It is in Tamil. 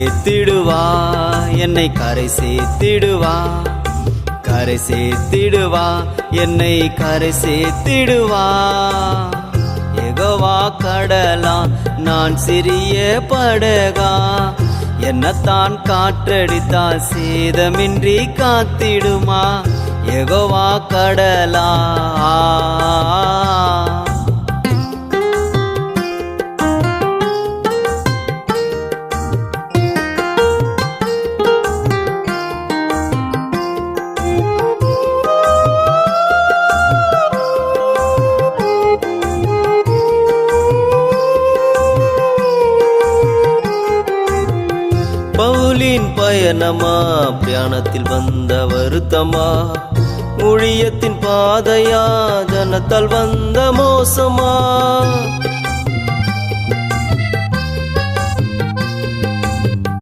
சேர்த்திடுவா என்னை கரை சேர்த்திடுவா, கரை சேர்த்திடுவா என்னை கரை சேர்த்திடுவா. யெகோவா கடலா நான் சிறிய படகா, என்னத்தான் காற்றடித்தால் சேதமின்றி காத்திடுமா. யெகோவா கடலா பவுலின் பயணமா, பியானத்தில் வந்த வருத்தமா, ஊழியத்தின் பாதையா, ஜனத்தால் வந்த மோசமா.